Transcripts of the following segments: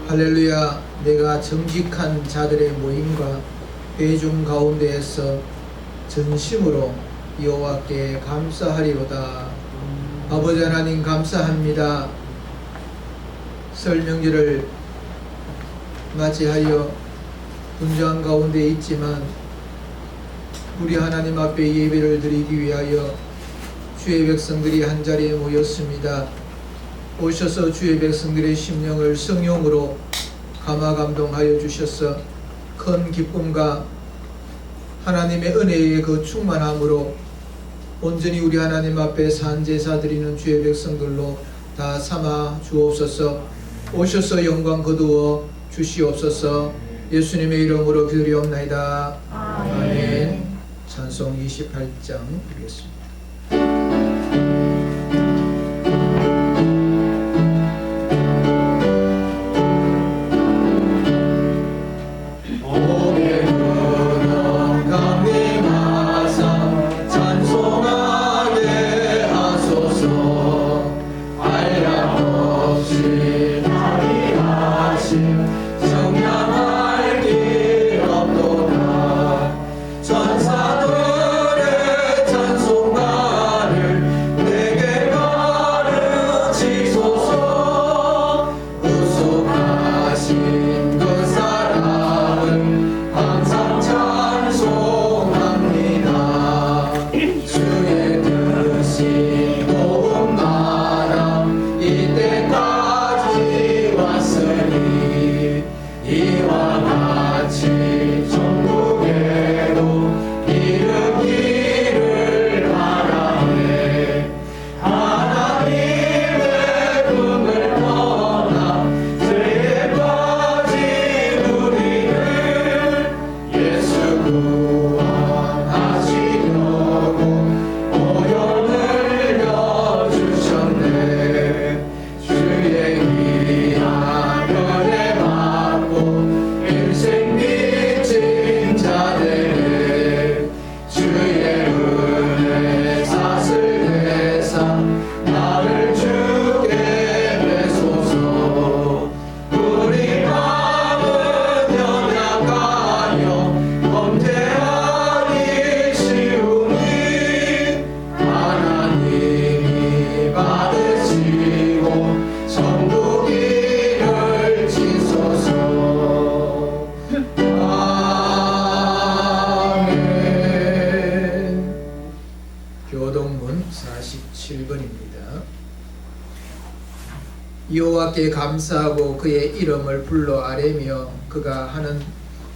할렐루야. 내가 정직한 자들의 모임과 회중 가운데에서 전심으로 여호와께 감사하리로다. 아버지 하나님 감사합니다. 설 명절을 맞이하여 분주한 가운데 있지만 우리 하나님 앞에 예배를 드리기 위하여 주의 백성들이 한자리에 모였습니다. 오셔서 주의 백성들의 심령을 성령으로 감화 감동하여 주셔서 큰 기쁨과 하나님의 은혜의 그 충만함으로 온전히 우리 하나님 앞에 산제사 드리는 주의 백성들로 다 삼아 주옵소서. 오셔서 영광 거두어 주시옵소서. 예수님의 이름으로 기도리옵나이다. 아멘. 찬송 28장 드리겠습니다. 교동문 47번입니다. 여호와께 감사하고 그의 이름을 불러 아뢰며 그가 하는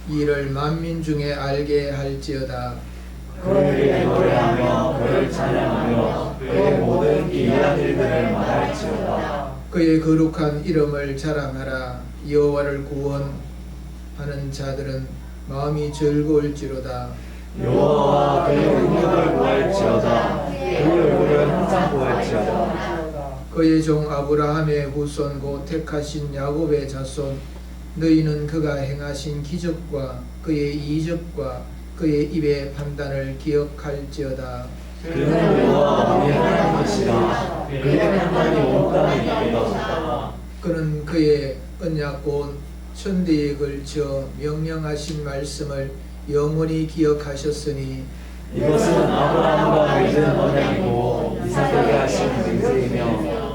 일을 만민 중에 알게 할지어다. 그를 위해 노래하며 그를 찬양하며 그의 모든 기이한 일들을 말할지어다. 그의 거룩한 이름을 자랑하라. 여호와를 구원하는 자들은 마음이 즐거울지로다. 여호와와 그의 능력을 구할지어다. 그의 얼굴을 항상 구할지어다. 그의 종 아브라함의 후손 곧 택하신 야곱의 자손 너희는 그가 행하신 기적과 그의 이적과 그의 입의 판단을 기억할지어다. 그는 여호와 우리의 하나님이시라. 그의 판단이 온 땅에 이르렀다. 그는 그의 언약 곧 천대에 걸쳐 명령하신 말씀을 영원히 기억하셨으니 이것은 아브라함과 맺은 언약이고 이삭에게 하신 맹세이며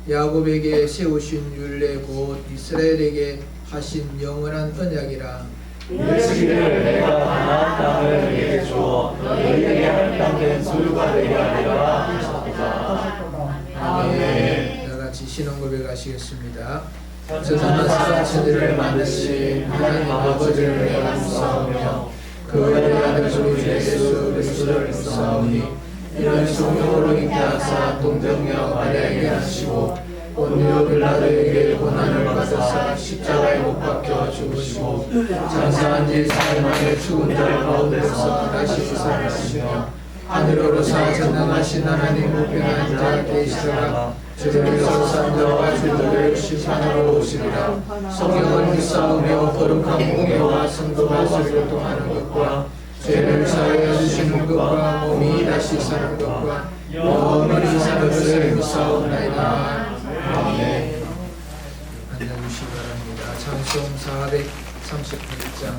야곱에게 세우신 율례 곧 이스라엘에게 하신 영원한 언약이라. 이르시기를 내가 가나안 땅을 너희에게 주어 너희에게 할 땅 된 소유가 되게 하리라 하셨도다. 아멘. 다같이 신앙 고백하시겠습니다. 세상의 사람들을 만드신 하나님 아버지를 내가 믿사오며 그의 아들 주 예수 그리스도를 믿사오니 이는 성령으로 잉태하사 동정녀 마리아에게 하시고 본디오 빌라도에게 고난을 받으사 십자가에 못 박혀 죽으시고 장사한 지 사흘 만에 죽은 자 가운데서 다시 살아나시며 하늘으로 전능하신 하나님 우편한 자 계시다가 주님께서 산자와 주들을 심판하러 오시리라. 성령을 믿사오며 거룩한 공예와 성도가 교통하는 것과 죄를 사하여 주시는 것과 몸이 다시 사는 것과 영원히 사는 것을 믿사옵나이다. 아멘. 앉아주시기 바랍니다. 찬송 438장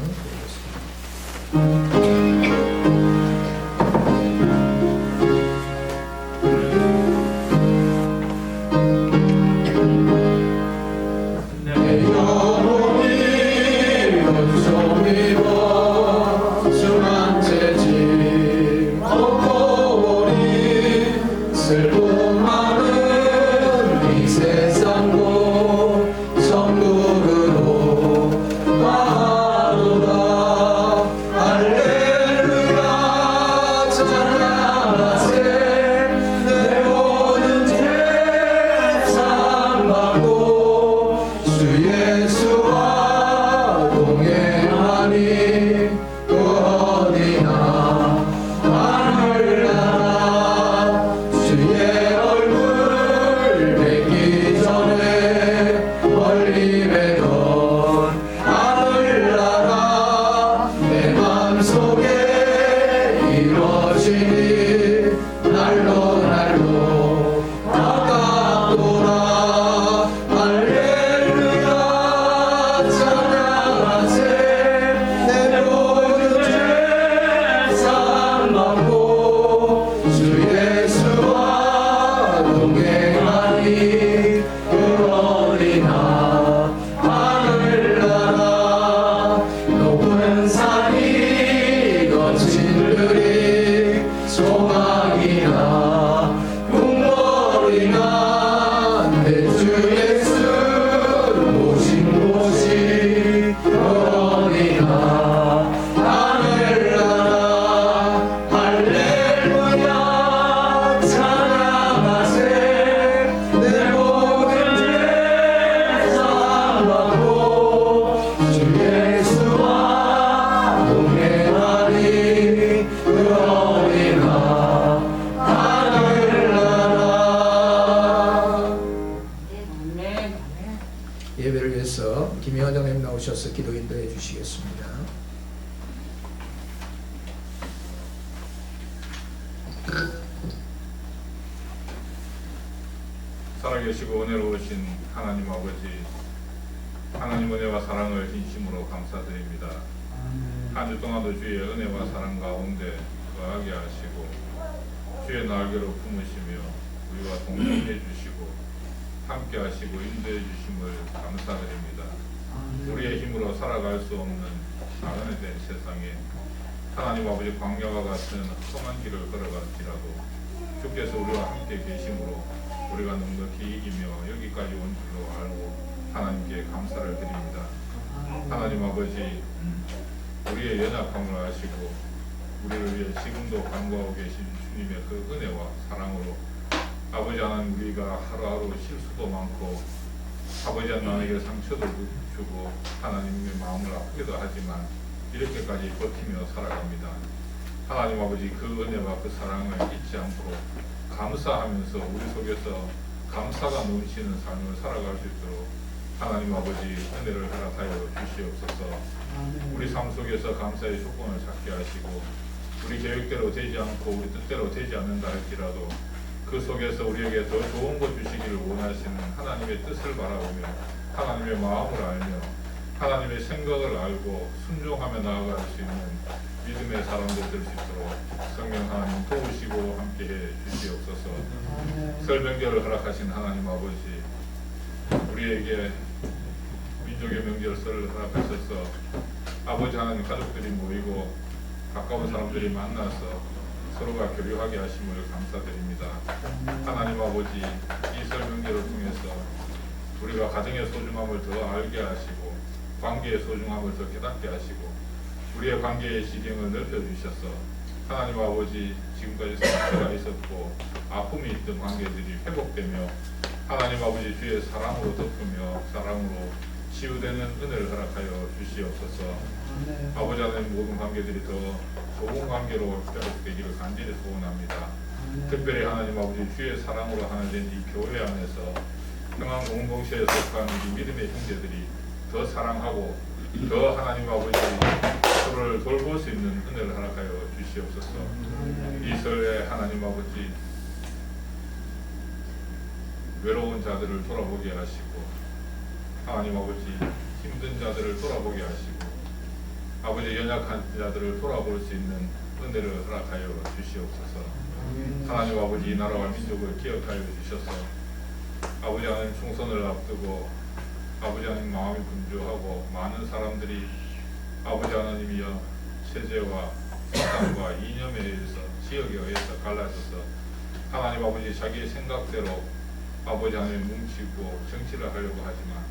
예배를 위해서 김영환 장님 나오셔서 기도 인도해 주시겠습니다. 살아계시고 은혜로우신 하나님 아버지, 하나님 은혜와 사랑을 진심으로 감사드립니다. 한 주 동안도 주의 은혜와 사랑 가운데 거하게 하시고 주의 날개로 품으시며 우리와 동행해 주시고 함께 하시고 인도해 주심을 감사드립니다. 우리의 힘으로 살아갈 수 없는 나그네된 세상에 하나님 아버지 광야와 같은 험한 길을 걸어갈지라도 주께서 우리와 함께 계심으로 우리가 넉넉히 이기며 여기까지 온 줄로 알고 하나님께 감사를 드립니다. 하나님 아버지, 우리의 연약함을 아시고 우리를 위해 지금도 간구하고 계신 주님의 그 은혜와 사랑으로 아버지 하나님, 우리가 하루하루 실수도 많고 아버지 하나님에게 상처도 주고 하나님의 마음을 아프기도 하지만 이렇게까지 버티며 살아갑니다. 하나님 아버지, 그 은혜와 그 사랑을 잊지 않고 감사하면서 우리 속에서 감사가 넘치는 삶을 살아갈 수 있도록 하나님 아버지 은혜를 허락하여 주시옵소서. 우리 삶 속에서 감사의 조건을 찾게 하시고 우리 계획대로 되지 않고 우리 뜻대로 되지 않는다 할지라도 그 속에서 우리에게 더 좋은 것 주시기를 원하시는 하나님의 뜻을 바라보며 하나님의 마음을 알며 하나님의 생각을 알고 순종하며 나아갈 수 있는 믿음의 사람들 될 수 있도록 성령 하나님 도우시고 함께해 주시옵소서. 설명절을 허락하신 하나님 아버지, 우리에게 민족의 명절설을 허락하셔서 아버지 하나님 가족들이 모이고 가까운 사람들이 만나서 서로가 교류하게 하심을 감사드립니다. 하나님 아버지, 이 설명절을 통해서 우리가 가정의 소중함을 더 알게 하시고 관계의 소중함을 더 깨닫게 하시고 우리의 관계의 지경을 넓혀주셔서 하나님 아버지, 지금까지 상처가 있었고 아픔이 있던 관계들이 회복되며 하나님 아버지 주의 사랑으로 덮으며 사랑으로 치유되는 은혜를 허락하여 주시옵소서. 아버지 하나님 모든 관계들이 더 좋은 관계로 회복되기를 간절히 소원합니다. 특별히 하나님 아버지 주의 사랑으로 하나 된 이 교회 안에서 평안 공동체에 속한 우리 믿음의 형제들이 더 사랑하고 더 하나님 아버지 서로를 돌볼 수 있는 은혜를 허락하여 주시옵소서. 이 설에 하나님 아버지 외로운 자들을 돌아보게 하시고 하나님 아버지 힘든 자들을 돌아보게 하시고 아버지 연약한 자들을 돌아볼 수 있는 은혜를 허락하여 주시옵소서. 하나님 아버지 이 나라와 민족을 기억하여 주셔서 아버지 하나님 총선을 앞두고 아버지 하나님 마음이 분주하고 많은 사람들이 아버지 하나님이여 체제와 사상과 이념에 의해서 지역에 의해서 갈라져서 하나님 아버지 자기의 생각대로 아버지 하나님 뭉치고 정치를 하려고 하지만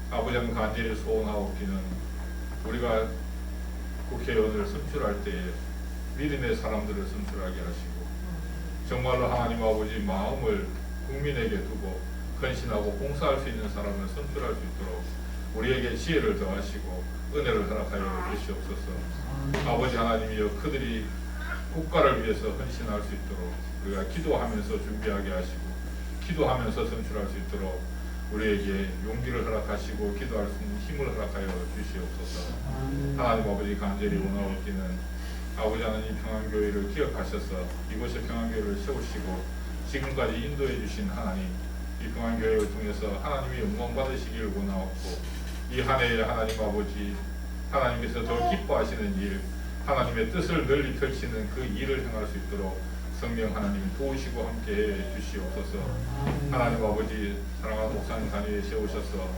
아버지 하나님 간절히 소원하옵기는 우리가 국회의원을 선출할 때에 믿음의 사람들을 선출하게 하시고 정말로 하나님 아버지 마음을 국민에게 두고 헌신하고 봉사할 수 있는 사람을 선출할 수 있도록 우리에게 지혜를 더하시고 은혜를 허락하여 주시옵소서. 아버지 하나님이여 그들이 국가를 위해서 헌신할 수 있도록 우리가 기도하면서 준비하게 하시고 기도하면서 선출할 수 있도록 우리에게 용기를 허락하시고 기도할 수 있는 힘을 허락하여 주시옵소서. 하나님 아버지 간절히 원하옵기는 아버지 하나님 평안교회를 기억하셔서 이곳에 평안교회를 세우시고 지금까지 인도해 주신 하나님 이 평안교회를 통해서 하나님의 영광 받으시기를 원하옵고 이 한 해에 하나님 아버지 하나님께서 더 기뻐하시는 일 하나님의 뜻을 널리 펼치는 그 일을 행할 수 있도록 성령 하나님 도우시고 함께해 주시옵소서. 하나님 아버지 사랑하는 목사님 단위에 세우셔서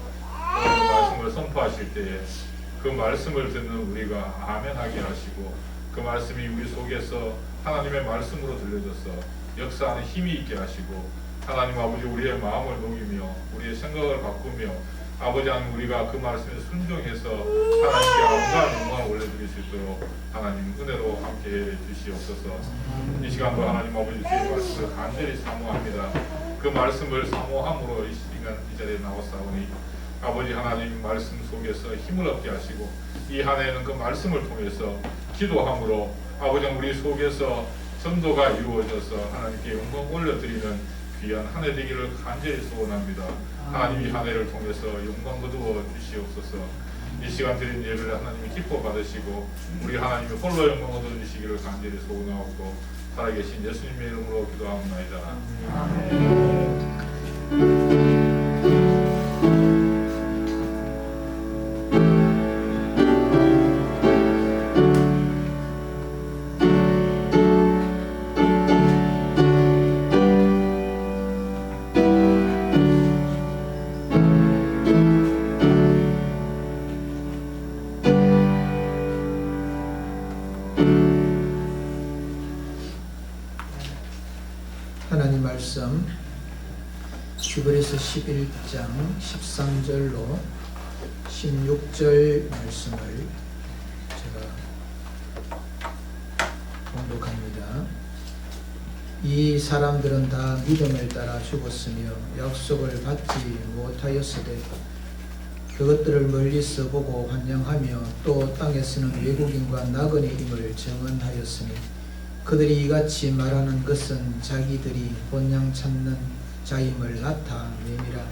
오늘 말씀을 선포하실 때에 그 말씀을 듣는 우리가 아멘하게 하시고 그 말씀이 우리 속에서 하나님의 말씀으로 들려져서 역사하는 힘이 있게 하시고 하나님 아버지 우리의 마음을 녹이며 우리의 생각을 바꾸며 아버지 하나님 우리가 그 말씀에 순종해서 하나님께 아름다운 영광을 올려드릴 수 있도록 하나님 은혜로 함께해 주시옵소서. 이 시간도 하나님 아버지 주의 말씀을 간절히 사모합니다. 그 말씀을 사모함으로 이 시간 이 자리에 나왔사오니 아버지 하나님 말씀 속에서 힘을 얻게 하시고 이 한 해는 그 말씀을 통해서 기도함으로 아버지 우리 속에서 전도가 이루어져서 하나님께 영광 올려드리는 귀한 한 해 되기를 간절히 소원합니다. 하나님 이 한 해를 통해서 영광 거두어 주시옵소서. 이 시간 드린 예배를 하나님이 기뻐 받으시고 우리 하나님이 홀로 영광 얻어 주시기를 간절히 소원하옵고 살아계신 예수님의 이름으로 기도하옵나이다. 하나님 말씀 히브리서 11장 13절로 16절 말씀을 제가 봉독합니다. 이 사람들은 다 믿음을 따라 죽었으며 약속을 받지 못하였으되 그것들을 멀리서 보고 환영하며 또 땅에서는 외국인과 나그네임을 증언하였으니 그들이 이같이 말하는 것은 자기들이 본향 찾는 자임을 나타내미라.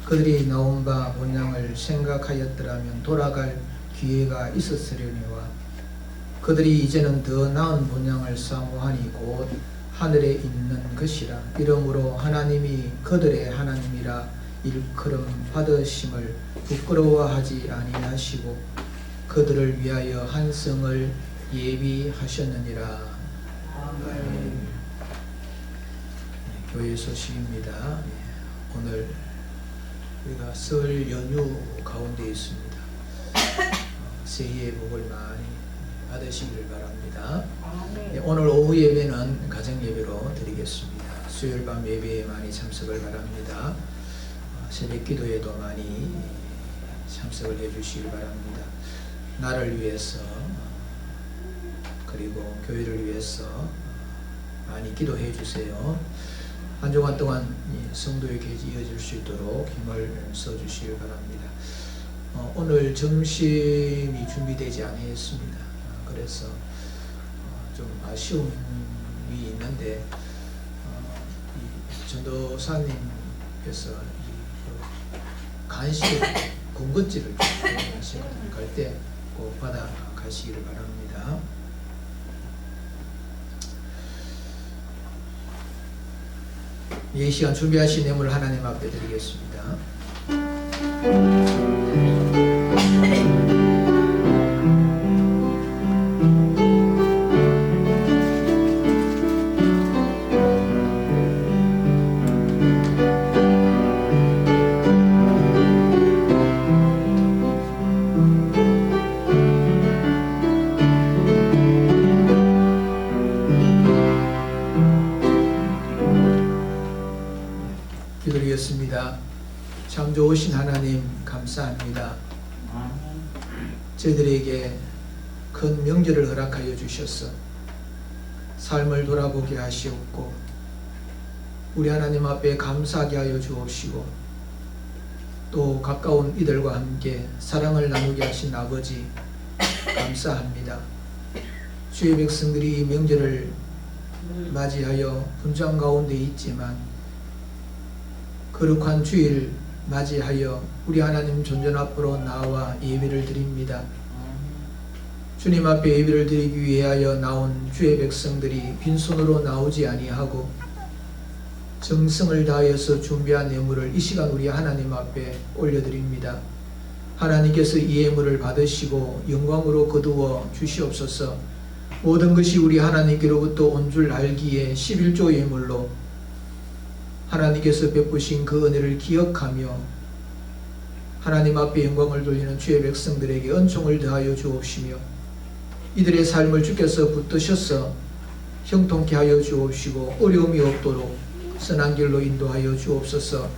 그들이 나온 바 본향을 생각하였더라면 돌아갈 기회가 있었으려니와 그들이 이제는 더 나은 본향을 사모하니 곧 하늘에 있는 것이라. 이러므로 하나님이 그들의 하나님이라 일컬음 받으심을 부끄러워하지 아니하시고 그들을 위하여 한 성을 예비하셨느니라. 교회 소식입니다. 오늘 우리가 설 연휴 가운데 있습니다. 새해의 복을 많이 받으시길 바랍니다. 오늘 오후 예배는 가정 예배로 드리겠습니다. 수요일 밤 예배에 많이 참석을 바랍니다. 새벽 기도에도 많이 참석을 해주시길 바랍니다. 나를 위해서 그리고 교회를 위해서 많이 기도해 주세요. 한 주간 동안 이 성도의 계획이 이어질 수 있도록 힘을 써주시길 바랍니다. 오늘 점심이 준비되지 않았습니다. 그래서 좀 아쉬움이 있는데 이 전도사님께서 간식 군것질을 하시거든요. 갈 때 꼭 받아 가시기를 바랍니다. 이 시간 준비하신 예물을 하나님 앞에 드리겠습니다. 기도드리겠습니다. 참 좋으신 하나님 감사합니다. 저희들에게 큰 명절을 허락하여 주셔서 삶을 돌아보게 하시옵고 우리 하나님 앞에 감사하게 하여 주옵시고 또 가까운 이들과 함께 사랑을 나누게 하신 아버지 감사합니다. 주의 백성들이 명절을 맞이하여 분장 가운데 있지만 거룩한 주일 맞이하여 우리 하나님 존전 앞으로 나와 예배를 드립니다. 주님 앞에 예배를 드리기 위하여 나온 주의 백성들이 빈손으로 나오지 아니하고 정성을 다하여서 준비한 예물을 이 시간 우리 하나님 앞에 올려드립니다. 하나님께서 이 예물을 받으시고 영광으로 거두어 주시옵소서. 모든 것이 우리 하나님께로부터 온 줄 알기에 11조 예물로 하나님께서 베푸신 그 은혜를 기억하며 하나님 앞에 영광을 돌리는 주의 백성들에게 은총을 더하여 주옵시며 이들의 삶을 주께서 붙드셔서 형통케 하여 주옵시고 어려움이 없도록 선한 길로 인도하여 주옵소서.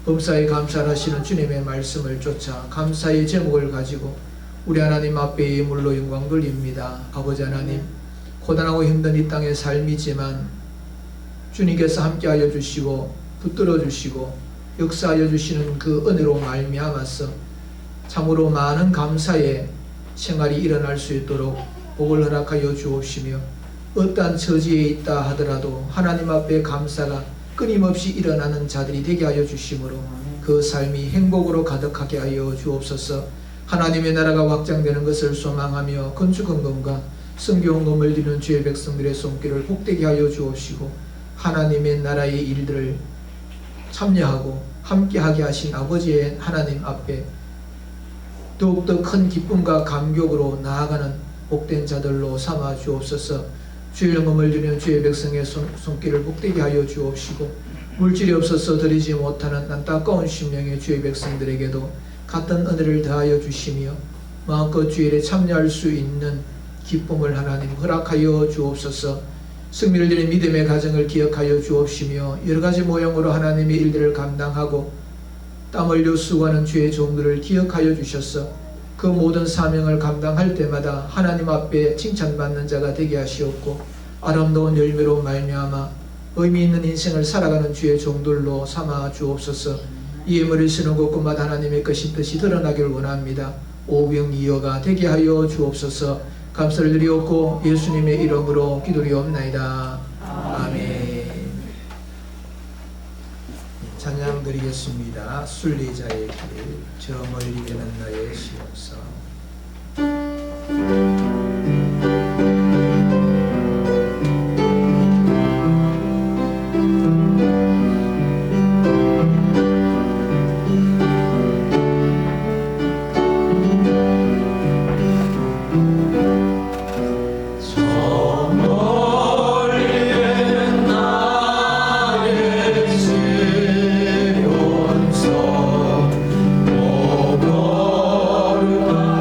범사에 감사하시는 주님의 말씀을 쫓아 감사의 제목을 가지고 우리 하나님 앞에 예물로 영광 돌립니다. 아버지 하나님, 고단하고 힘든 이 땅의 삶이지만 주님께서 함께하여 주시고 붙들어 주시고 역사하여 주시는 그 은혜로 말미암아서 참으로 많은 감사의 생활이 일어날 수 있도록 복을 허락하여 주옵시며 어떠한 처지에 있다 하더라도 하나님 앞에 감사가 끊임없이 일어나는 자들이 되게 하여 주시므로 그 삶이 행복으로 가득하게 하여 주옵소서. 하나님의 나라가 확장되는 것을 소망하며 건축헌금과 성교헌금을 드리는 주의 백성들의 손길을 복되게 하여 주옵시고 하나님의 나라의 일들을 참여하고 함께하게 하신 아버지의 하나님 앞에 더욱더 큰 기쁨과 감격으로 나아가는 복된 자들로 삼아 주옵소서. 주의 헌금을 드리는 주의 백성의 손길을 복되게 하여 주옵시고 물질이 없어서 드리지 못하는 안타까운 심령의 주의 백성들에게도 같은 은혜를 더하여 주시며 마음껏 주일에 참여할 수 있는 기쁨을 하나님 허락하여 주옵소서. 승리를 드린 믿음의 가정을 기억하여 주옵시며 여러가지 모형으로 하나님의 일들을 감당하고 땀 흘려 수고하는 주의 종들을 기억하여 주셔서 그 모든 사명을 감당할 때마다 하나님 앞에 칭찬받는 자가 되게 하시옵고 아름다운 열매로 말미암아 의미 있는 인생을 살아가는 주의 종들로 삼아 주옵소서. 이 예물을 쓰는 곳곳마다 하나님의 뜻이 드러나기를 원합니다. 오병이어가 되게 하여 주옵소서. 감사를 드리옵고 예수님의 이름으로 기도리옵나이다. 아멘. 찬양 드리겠습니다. 순리자의 길, 저 멀리 되는 나의 시옵서. 오고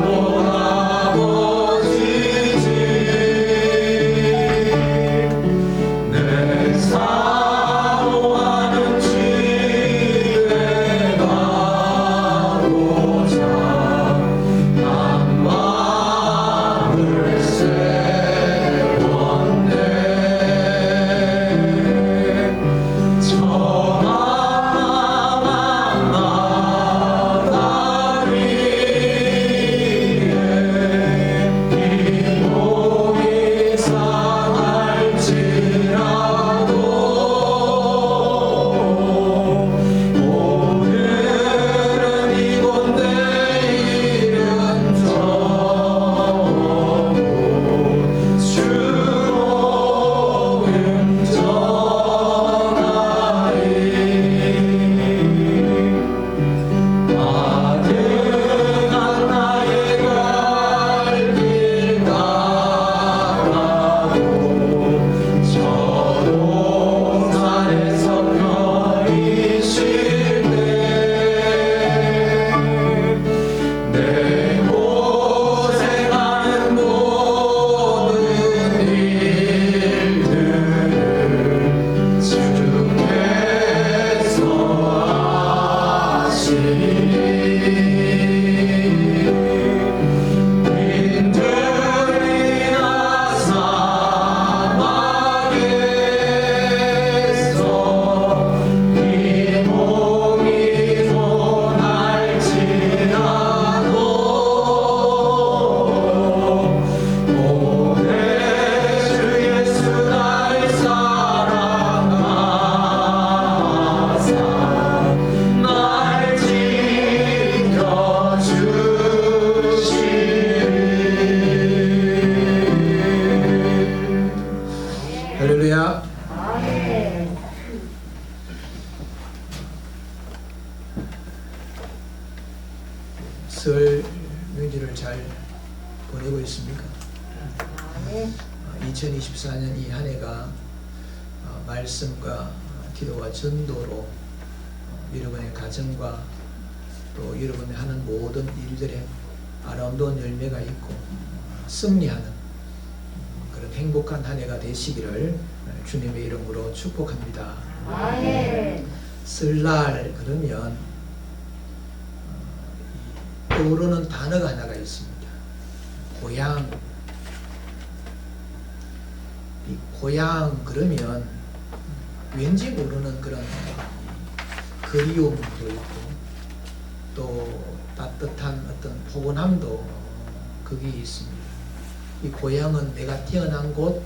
어떻습니까? 2024년 이 한 해가 말씀과 기도와 전도로 여러분의 가정과 또 여러분이 하는 모든 일들에 아름다운 열매가 있고 승리하는 그런 행복한 한 해가 되시기를 주님의 이름으로 축복합니다. 설날 그러면 떠오르는 단어가 하나가 있습니다. 고향. 이 고향 그러면 왠지 모르는 그런 그리움도 있고 또 따뜻한 어떤 포근함도 거기에 있습니다. 이 고향은 내가 태어난 곳,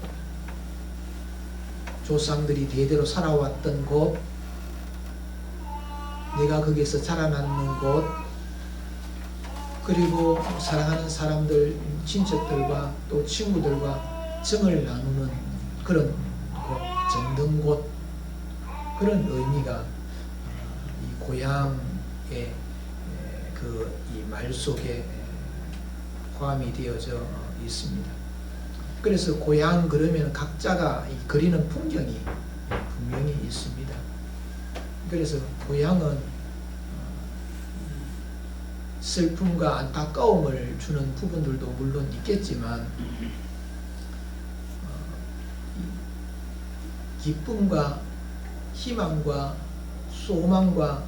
조상들이 대대로 살아왔던 곳, 내가 거기에서 자라나는 곳, 그리고 사랑하는 사람들, 친척들과 또 친구들과 정을 나누는 그런 곳, 정든 곳, 그런 의미가 이 고향의 이 말 속에 포함이 되어져 있습니다. 그래서 고향 그러면 각자가 그리는 풍경이 분명히 있습니다. 그래서 고향은 슬픔과 안타까움을 주는 부분들도 물론 있겠지만 기쁨과 희망과 소망과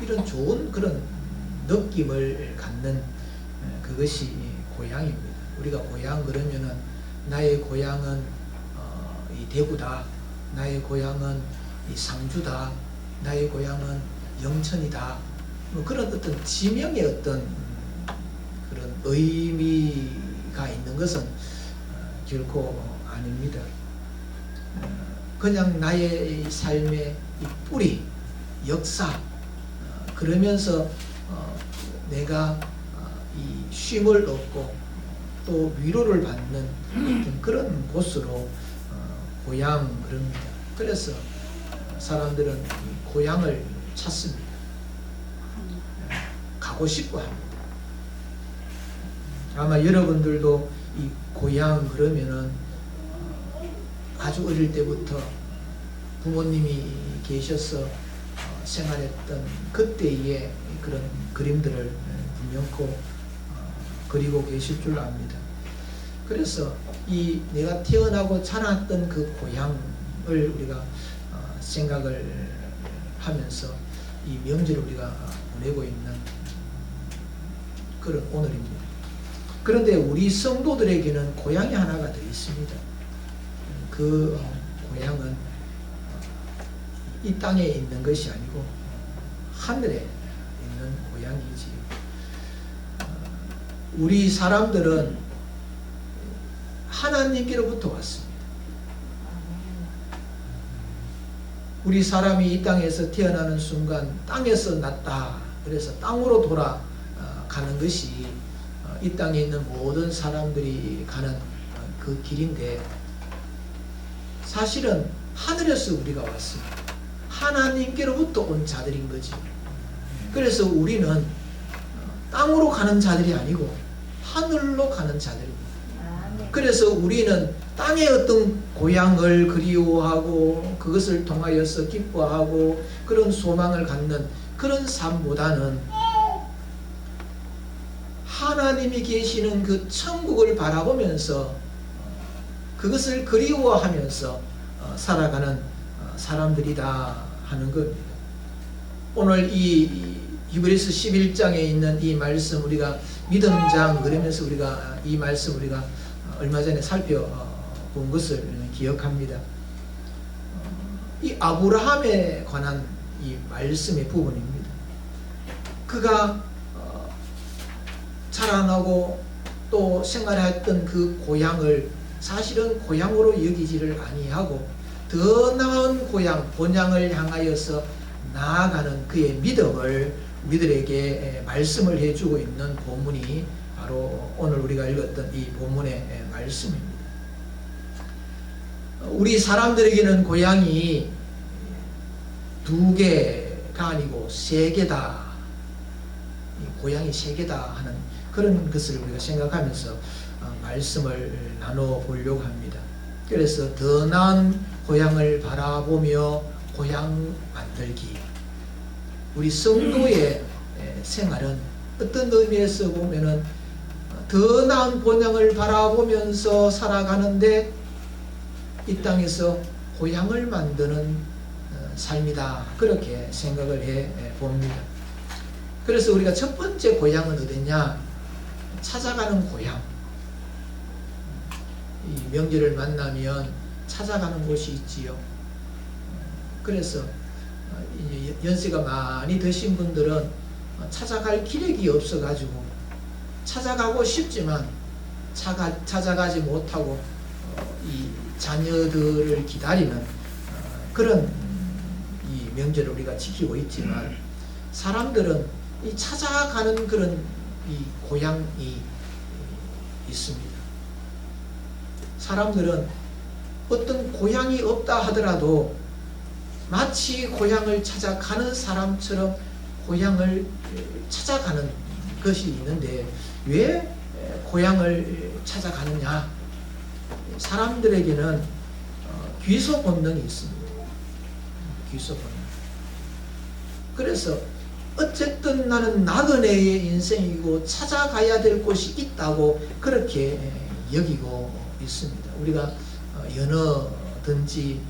이런 좋은 그런 느낌을 갖는 그것이 고향입니다. 우리가 고향 그러면은 나의 고향은 이 대구다, 나의 고향은 이 상주다, 나의 고향은 영천이다, 뭐 그런 어떤 지명의 어떤 그런 의미가 있는 것은 결코 아닙니다. 그냥 나의 삶의 이 뿌리, 역사, 그러면서 내가 이 쉼을 얻고 또 위로를 받는 어떤 그런 곳으로 고향 그럽니다. 그래서 사람들은 이 고향을 찾습니다. 가고 싶고 합니다. 아마 여러분들도 이 고향 그러면은 아주 어릴 때부터 부모님이 계셔서 생활했던 그때의 그런 그림들을 분명코 그리고 계실 줄 압니다. 그래서 이 내가 태어나고 자랐던 그 고향을 우리가 생각을 하면서 이 명절을 우리가 보내고 있는 그런 오늘입니다. 그런데 우리 성도들에게는 고향이 하나가 더 있습니다. 그 고향은 이 땅에 있는 것이 아니고 하늘에 있는 고향이지. 우리 사람들은 하나님께로부터 왔습니다. 우리 사람이 이 땅에서 태어나는 순간 땅에서 났다. 그래서 땅으로 돌아가는 것이 이 땅에 있는 모든 사람들이 가는 그 길인데 사실은 하늘에서 우리가 왔습니다. 하나님께로부터 온 자들인 거지. 그래서 우리는 땅으로 가는 자들이 아니고 하늘로 가는 자들입니다. 그래서 우리는 땅의 어떤 고향을 그리워하고 그것을 통하여서 기뻐하고 그런 소망을 갖는 그런 삶보다는 하나님이 계시는 그 천국을 바라보면서 그것을 그리워하면서 살아가는 사람들이다 하는 겁니다. 오늘 이 히브리서 11장에 있는 이 말씀 우리가 믿음장 그러면서 우리가 이 말씀 우리가 얼마 전에 살펴본 것을 기억합니다. 이 아브라함에 관한 이 말씀의 부분입니다. 그가 자라나고 또 생활했던 그 고향을 사실은 고향으로 여기지를 아니하고 더 나은 고향, 본향을 향하여서 나아가는 그의 믿음을 우리들에게 말씀을 해주고 있는 본문이 바로 오늘 우리가 읽었던 이 본문의 말씀입니다. 우리 사람들에게는 고향이 두 개가 아니고 세 개다. 고향이 세 개다 하는 그런 것을 우리가 생각하면서 말씀을 나눠 보려고 합니다. 그래서 더 나은 고향을 바라보며 고향 만들기. 우리 성도의 생활은 어떤 의미에서 보면은 더 나은 본향을 바라보면서 살아가는데 이 땅에서 고향을 만드는 삶이다. 그렇게 생각을 해 봅니다. 그래서 우리가 첫 번째 고향은 어디냐? 찾아가는 고향. 이 명절을 만나면 찾아가는 곳이 있지요. 그래서 연세가 많이 드신 분들은 찾아갈 기력이 없어가지고 찾아가고 싶지만 찾아가지 못하고 이 자녀들을 기다리는 그런 이 명절을 우리가 지키고 있지만, 사람들은 이 찾아가는 그런 이 고향이 있습니다. 사람들은 어떤 고향이 없다 하더라도 마치 고향을 찾아가는 사람처럼 고향을 찾아가는 것이 있는데, 왜 고향을 찾아가느냐? 사람들에게는 귀소 본능이 있습니다. 귀소 본능. 그래서 어쨌든 나는 나그네의 인생이고 찾아가야 될 곳이 있다고 그렇게 여기고 있습니다. 우리가 연어든지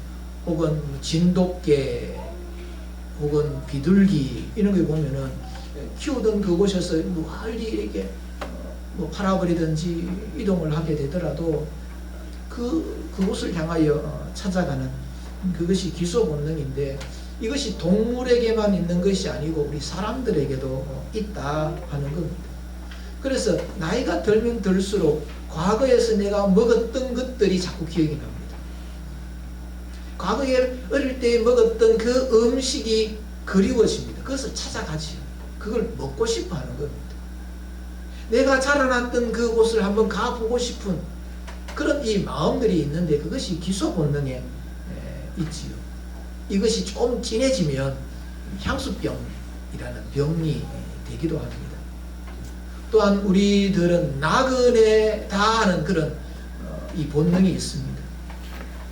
혹은 진돗개 혹은 비둘기 이런 거 보면은 키우던 그곳에서 멀리 이렇게 팔아버리든지 이동을 하게 되더라도 그곳을 향하여 찾아가는 그것이 기소 본능인데, 이것이 동물에게만 있는 것이 아니고 우리 사람들에게도 있다 하는 겁니다. 그래서 나이가 들면 들수록 과거에서 내가 먹었던 것들이 자꾸 기억이 납니다. 과거에 어릴 때 먹었던 그 음식이 그리워집니다. 그것을 찾아가지요. 그걸 먹고 싶어 하는 겁니다. 내가 자라났던 그곳을 한번 가보고 싶은 그런 이 마음들이 있는데, 그것이 기소 본능에 있지요. 이것이 좀 진해지면 향수병이라는 병이 되기도 합니다. 또한 우리들은 나그네다 하는 그런 이 본능이 있습니다.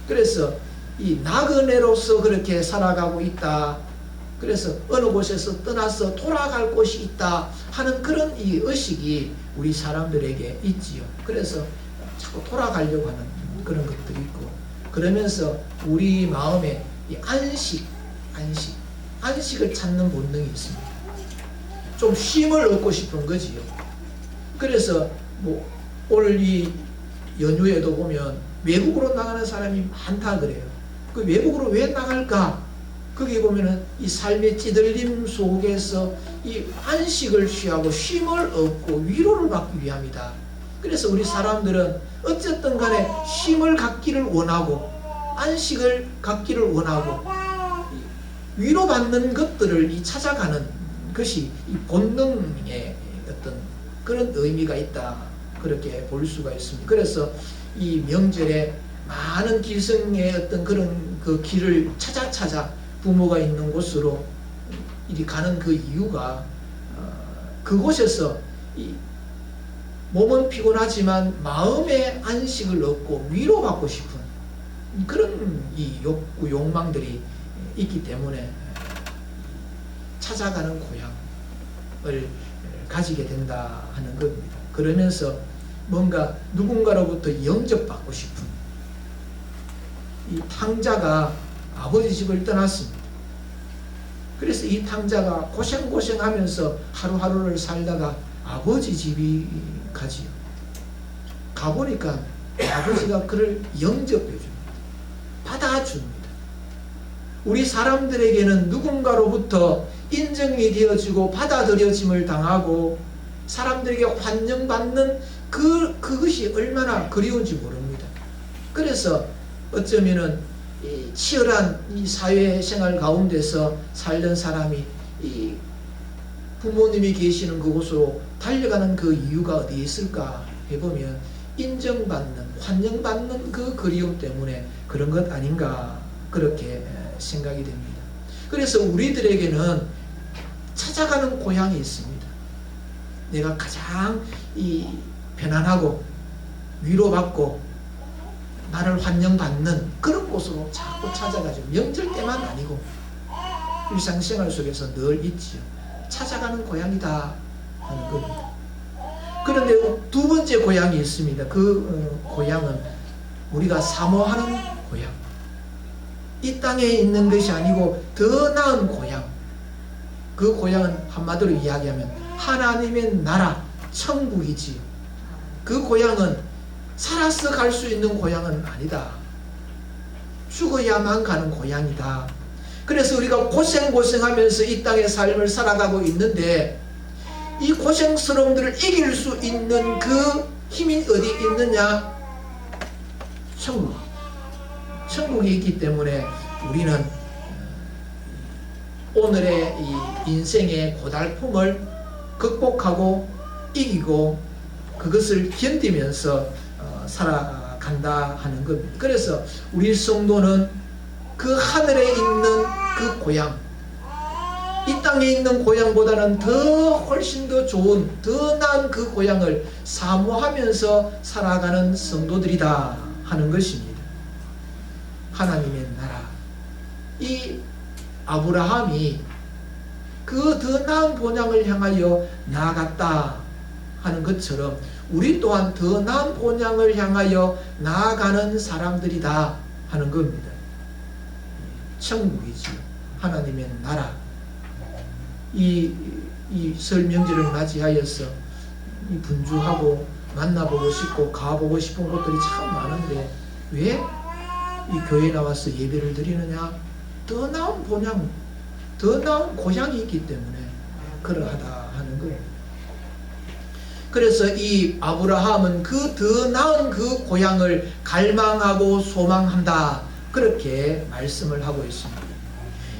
그래서 이 나그네로서 그렇게 살아가고 있다. 그래서 어느 곳에서 떠나서 돌아갈 곳이 있다 하는 그런 이 의식이 우리 사람들에게 있지요. 그래서 자꾸 돌아가려고 하는 그런 것들이 있고, 그러면서 우리 마음에 이 안식을 찾는 본능이 있습니다. 좀 쉼을 얻고 싶은 거지요. 그래서 오늘 이 연휴에도 보면 외국으로 나가는 사람이 많다 그래요. 그 외국으로 왜 나갈까? 거기 보면은 이 삶의 찌들림 속에서 이 안식을 취하고 쉼을 얻고 위로를 받기 위함이다. 그래서 우리 사람들은 어쨌든 간에 쉼을 갖기를 원하고 안식을 갖기를 원하고 위로받는 것들을 찾아가는 것이 이 본능의 어떤 그런 의미가 있다. 그렇게 볼 수가 있습니다. 그래서 이 명절에 많은 기성의 어떤 그런 그 길을 찾아 부모가 있는 곳으로 이리 가는 그 이유가 그곳에서 이 몸은 피곤하지만 마음의 안식을 얻고 위로받고 싶은 그런 이 욕구, 욕망들이 있기 때문에 찾아가는 고향을 가지게 된다 하는 겁니다. 그러면서 뭔가 누군가로부터 영접받고 싶은 이 탕자가 아버지 집을 떠났습니다. 그래서 이 탕자가 고생하면서 하루하루를 살다가 아버지 집이 가지요. 가보니까 아버지가 그를 영접해 줍니다. 받아줍니다. 우리 사람들에게는 누군가로부터 인정이 되어지고 받아들여짐을 당하고 사람들에게 환영받는 그것이 얼마나 그리운지 모릅니다. 그래서 어쩌면은 이 치열한 이 사회생활 가운데서 살던 사람이 이 부모님이 계시는 그곳으로 달려가는 그 이유가 어디에 있을까 해보면 인정받는, 환영받는 그 그리움 때문에 그런 것 아닌가 그렇게 생각이 됩니다. 그래서 우리들에게는 찾아가는 고향이 있습니다. 내가 가장 이 편안하고 위로받고 나를 환영받는 그런 곳으로 자꾸 찾아가죠. 명절 때만 아니고 일상생활 속에서 늘 있지요. 찾아가는 고향이다 하는 겁니다. 그런데 두 번째 고향이 있습니다. 그 고향은 우리가 사모하는 고향. 이 땅에 있는 것이 아니고 더 나은 고향. 그 고향은 한마디로 이야기하면 하나님의 나라, 천국이지요. 그 고향은 살아서 갈 수 있는 고향은 아니다. 죽어야만 가는 고향이다. 그래서 우리가 고생하면서 이 땅의 삶을 살아가고 있는데 이 고생스러움들을 이길 수 있는 그 힘이 어디 있느냐? 천국. 천국이 있기 때문에 우리는 오늘의 이 인생의 고달픔을 극복하고 이기고 그것을 견디면서 살아간다 하는 겁니다. 그래서 우리 성도는 그 하늘에 있는 그 고향, 이 땅에 있는 고향보다는 훨씬 더 좋은, 더 나은 그 고향을 사모하면서 살아가는 성도들이다 하는 것입니다. 하나님의 나라. 이 아브라함이 그 더 나은 본향을 향하여 나아갔다 하는 것처럼 우리 또한 더 나은 본향을 향하여 나아가는 사람들이다 하는 겁니다. 천국이지요. 하나님의 나라. 이 설 명절을 맞이하여서 분주하고 만나보고 싶고 가보고 싶은 곳들이 참 많은데 왜 이 교회에 나와서 예배를 드리느냐? 더 나은 본향, 더 나은 고향이 있기 때문에 그러하다 하는 거예요. 그래서 이 아브라함은 그 더 나은 그 고향을 갈망하고 소망한다. 그렇게 말씀을 하고 있습니다.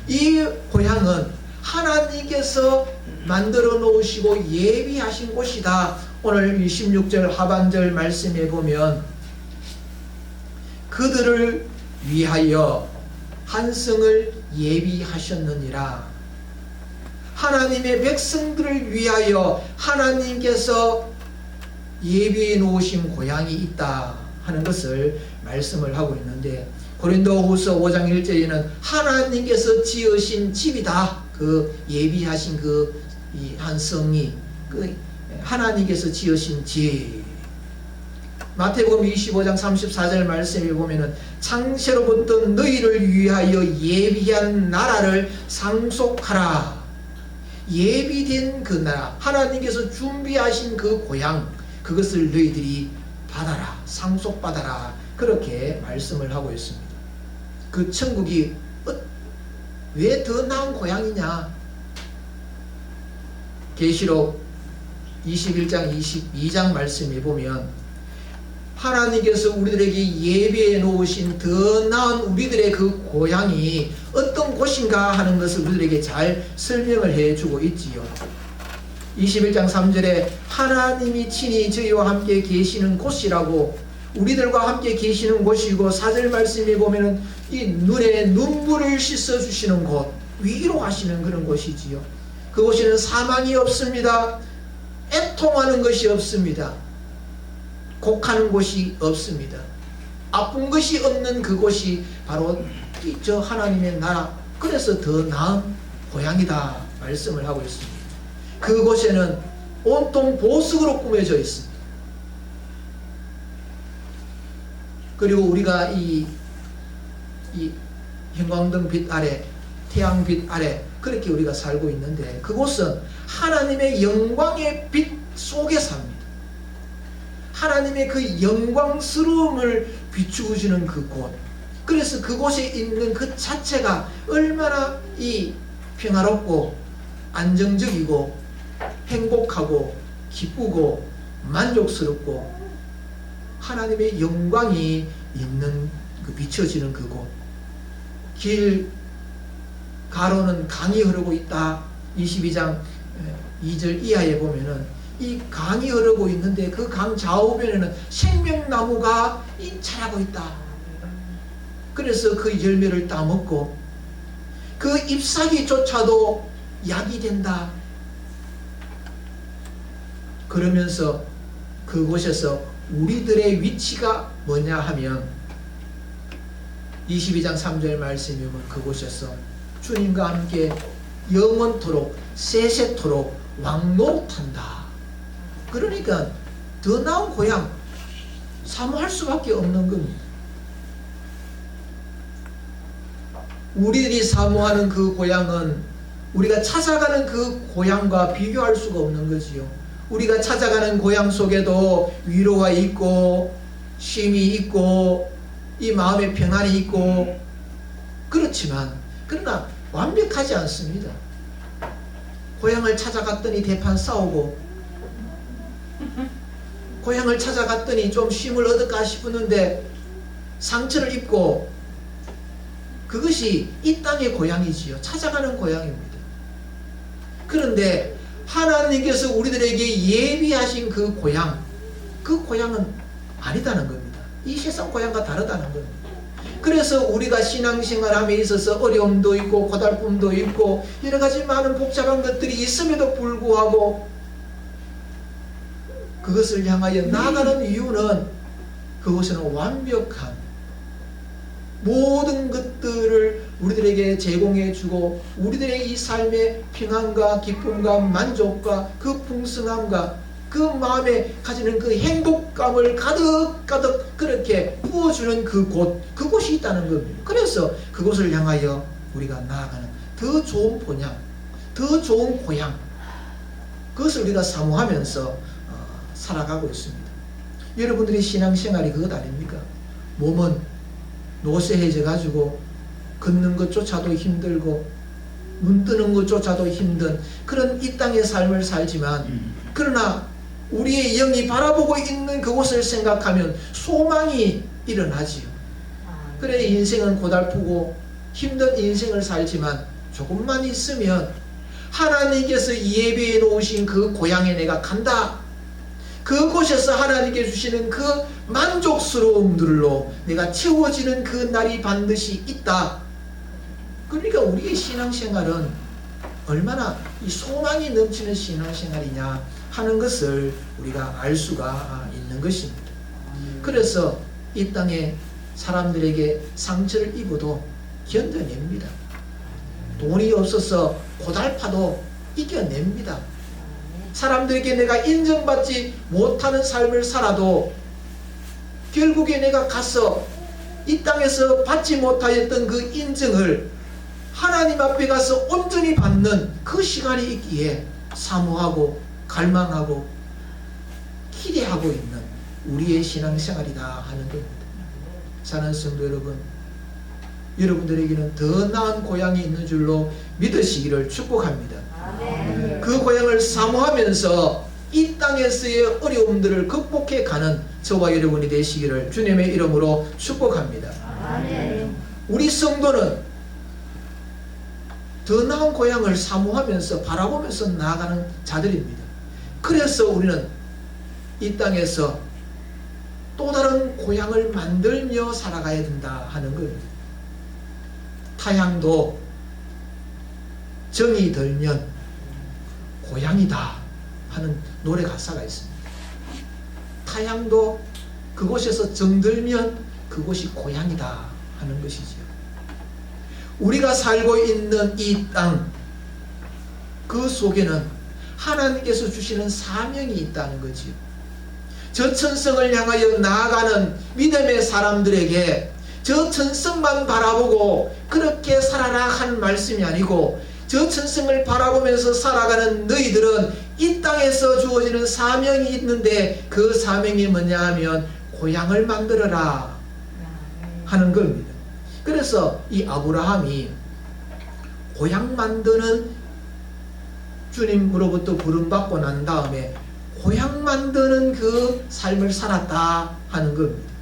이 고향은 하나님께서 만들어 놓으시고 예비하신 곳이다. 오늘 16절 하반절 말씀에 보면 그들을 위하여 한 성을 예비하셨느니라. 하나님의 백성들을 위하여 하나님께서 예비해 놓으신 고향이 있다 하는 것을 말씀을 하고 있는데 고린도후서 5장 1절에는 하나님께서 지으신 집이다. 그 예비하신 그 한 성이 그 하나님께서 지으신 집. 마태복음 25장 34절 말씀에 보면은 창세로부터 너희를 위하여 예비한 나라를 상속하라. 예비된 그 나라, 하나님께서 준비하신 그 고향, 그것을 너희들이 받아라, 상속받아라. 그렇게 말씀을 하고 있습니다. 그 천국이 왜 더 나은 고향이냐? 계시록 21장 22장 말씀에 보면 하나님께서 우리들에게 예비해 놓으신 더 나은 우리들의 그 고향이 어떤 곳인가 하는 것을 우리들에게 잘 설명을 해주고 있지요. 21장 3절에 하나님이 친히 저희와 함께 계시는 곳이라고, 우리들과 함께 계시는 곳이고, 4절 말씀에 보면은 이 눈에 눈물을 씻어주시는 곳, 위로하시는 그런 곳이지요. 그곳에는 사망이 없습니다. 애통하는 것이 없습니다. 곡하는 곳이 없습니다. 아픈 것이 없는 그곳이 바로 저 하나님의 나라, 그래서 더 나은 고향이다 말씀을 하고 있습니다. 그곳에는 온통 보석으로 꾸며져 있습니다. 그리고 우리가 이 형광등 빛 아래, 태양빛 아래 그렇게 우리가 살고 있는데 그곳은 하나님의 영광의 빛 속에 삽니다. 하나님의 그 영광스러움을 비추어 주는 그곳, 그래서 그곳에 있는 그 자체가 얼마나 이 평화롭고 안정적이고 행복하고 기쁘고 만족스럽고 하나님의 영광이 있는 그 비춰지는 그곳. 길 가로는 강이 흐르고 있다. 22장 2절 이하에 보면은 이 강이 흐르고 있는데 그 강 좌우변에는 생명나무가 자라고 있다. 그래서 그 열매를 따먹고 그 잎사귀조차도 약이 된다. 그러면서 그곳에서 우리들의 위치가 뭐냐 하면 22장 3절 말씀이 보면 그곳에서 주님과 함께 영원토록 세세토록 왕노릇한다. 그러니까 더 나은 고향 사모할 수밖에 없는 겁니다. 우리들이 사모하는 그 고향은 우리가 찾아가는 그 고향과 비교할 수가 없는 거지요. 우리가 찾아가는 고향 속에도 위로가 있고 쉼이 있고 이 마음의 평안이 있고 그렇지만 그러나 완벽하지 않습니다. 고향을 찾아갔더니 대판 싸우고 고향을 찾아갔더니 좀 쉼을 얻을까 싶었는데 상처를 입고 그것이 이 땅의 고향이지요. 찾아가는 고향입니다. 그런데 하나님께서 우리들에게 예비하신 그 고향, 그 고향은 아니다는 겁니다. 이 세상 고향과 다르다는 겁니다. 그래서 우리가 신앙생활함에 있어서 어려움도 있고 고달픔도 있고 여러 가지 많은 복잡한 것들이 있음에도 불구하고 그것을 향하여 나아가는 이유는 그것은 완벽한 모든 것들을 우리들에게 제공해 주고 우리들의 이 삶의 평안과 기쁨과 만족과 그 풍성함과 그 마음에 가지는 그 행복감을 가득가득 그렇게 부어주는 그곳이 있다는 겁니다. 그래서 그곳을 향하여 우리가 나아가는 더 좋은 본향, 더 좋은 고향, 그것을 우리가 사모하면서 살아가고 있습니다. 여러분들의 신앙생활이 그것 아닙니까? 몸은 노쇠해져 가지고 걷는 것조차도 힘들고 눈 뜨는 것조차도 힘든 그런 이 땅의 삶을 살지만 그러나 우리의 영이 바라보고 있는 그곳을 생각하면 소망이 일어나지요. 그래 인생은 고달프고 힘든 인생을 살지만 조금만 있으면 하나님께서 예배해 놓으신 그 고향에 내가 간다. 그곳에서 하나님께 주시는 그 만족스러움들로 내가 채워지는 그 날이 반드시 있다. 그러니까 우리의 신앙생활은 얼마나 이 소망이 넘치는 신앙생활이냐 하는 것을 우리가 알 수가 있는 것입니다. 그래서 이 땅에 사람들에게 상처를 입어도 견뎌냅니다. 돈이 없어서 고달파도 이겨냅니다. 사람들에게 내가 인정받지 못하는 삶을 살아도 결국에 내가 가서 이 땅에서 받지 못하였던 그 인정을 하나님 앞에 가서 온전히 받는 그 시간이 있기에 사모하고 갈망하고 기대하고 있는 우리의 신앙생활이다 하는 겁니다. 사랑하는 성도 여러분, 여러분들에게는 더 나은 고향이 있는 줄로 믿으시기를 축복합니다. 아멘. 그 고향을 사모하면서 이 땅에서의 어려움들을 극복해 가는 저와 여러분이 되시기를 주님의 이름으로 축복합니다. 아멘. 우리 성도는 더 나은 고향을 사모하면서 바라보면서 나아가는 자들입니다. 그래서 우리는 이 땅에서 또 다른 고향을 만들며 살아가야 된다 하는 겁니다. 타향도 정이 들면 고향이다 하는 노래 가사가 있습니다. 타향도 그곳에서 정들면 그곳이 고향이다 하는 것이지요. 우리가 살고 있는 이 땅, 그 속에는 하나님께서 주시는 사명이 있다는 거지요. 저 천성을 향하여 나아가는 믿음의 사람들에게 저 천성만 바라보고 그렇게 살아라 하는 말씀이 아니고 저 천성을 바라보면서 살아가는 너희들은 이 땅에서 주어지는 사명이 있는데 그 사명이 뭐냐 하면 고향을 만들어라 하는 겁니다. 그래서 이 아브라함이 고향 만드는 주님으로부터 부름받고 난 다음에 고향 만드는 그 삶을 살았다 하는 겁니다.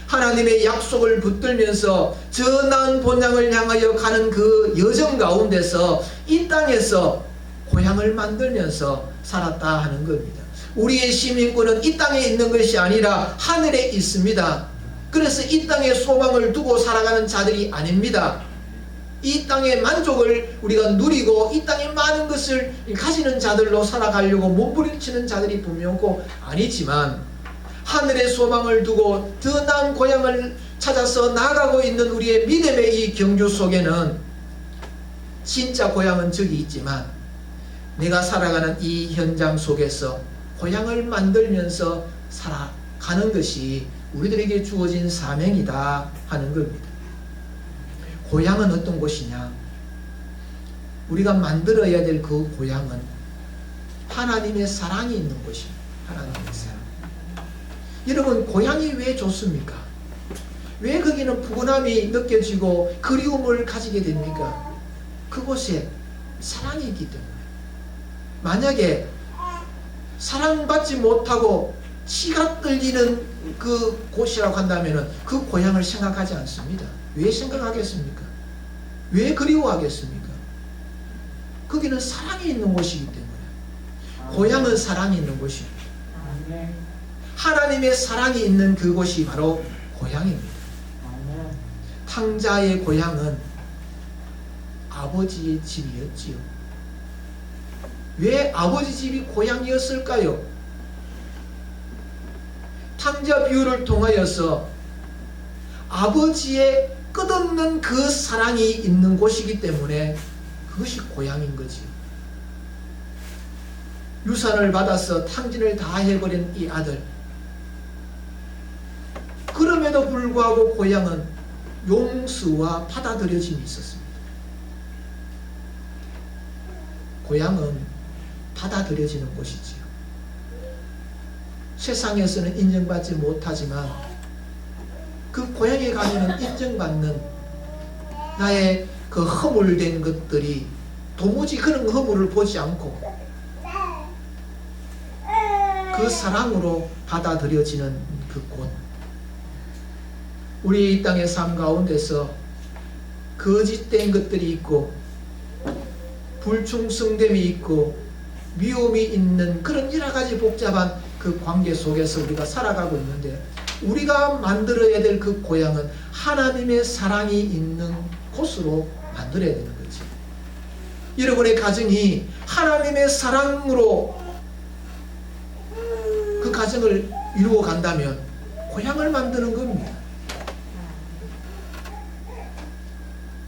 하나님의 약속을 붙들면서 저 나은 본향을 향하여 가는 그 여정 가운데서 이 땅에서 고향을 만들면서 살았다 하는 겁니다. 우리의 시민권은 이 땅에 있는 것이 아니라 하늘에 있습니다. 그래서 이 땅에 소망을 두고 살아가는 자들이 아닙니다. 이 땅의 만족을 우리가 누리고 이 땅의 많은 것을 가지는 자들로 살아가려고 몸부림치는 자들이 분명코 아니지만 하늘의 소망을 두고 더 나은 고향을 찾아서 나아가고 있는 우리의 믿음의 이 경주 속에는 진짜 고향은 저기 있지만 내가 살아가는 이 현장 속에서 고향을 만들면서 살아가는 것이 우리들에게 주어진 사명이다 하는 겁니다. 고향은 어떤 곳이냐? 우리가 만들어야 될 그 고향은 하나님의 사랑이 있는 곳입니다. 하나님의 사랑. 여러분, 고향이 왜 좋습니까? 왜 거기는 푸근함이 느껴지고 그리움을 가지게 됩니까? 그곳에 사랑이 있기 때문에. 만약에 사랑받지 못하고 치가 떨리는 그 곳이라고 한다면 그 고향을 생각하지 않습니다. 왜 생각하겠습니까? 왜 그리워하겠습니까? 거기는 사랑이 있는 곳이기 때문에. 고향은 사랑이 있는 곳입니다. 하나님의 사랑이 있는 그곳이 바로 고향입니다. 탕자의 고향은 아버지의 집이었지요. 왜 아버지 집이 고향이었을까요? 탕자 비유를 통하여서 아버지의 끝없는 그 사랑이 있는 곳이기 때문에 그것이 고향인 거지요. 유산을 받아서 탕진을 다 해버린 이 아들. 그럼에도 불구하고 고향은 용서와 받아들여짐이 있었습니다. 고향은 받아들여지는 곳이지요. 세상에서는 인정받지 못하지만 그 고향에 가면 인정받는 나의 그 허물된 것들이 도무지 그런 허물을 보지 않고 그 사랑으로 받아들여지는 그 곳. 우리 이 땅의 삶 가운데서 거짓된 것들이 있고 불충성됨이 있고 미움이 있는 그런 여러 가지 복잡한 그 관계 속에서 우리가 살아가고 있는데 우리가 만들어야 될 그 고향은 하나님의 사랑이 있는 곳으로 만들어야 되는 거지. 여러분의 가정이 하나님의 사랑으로 그 가정을 이루어 간다면 고향을 만드는 겁니다.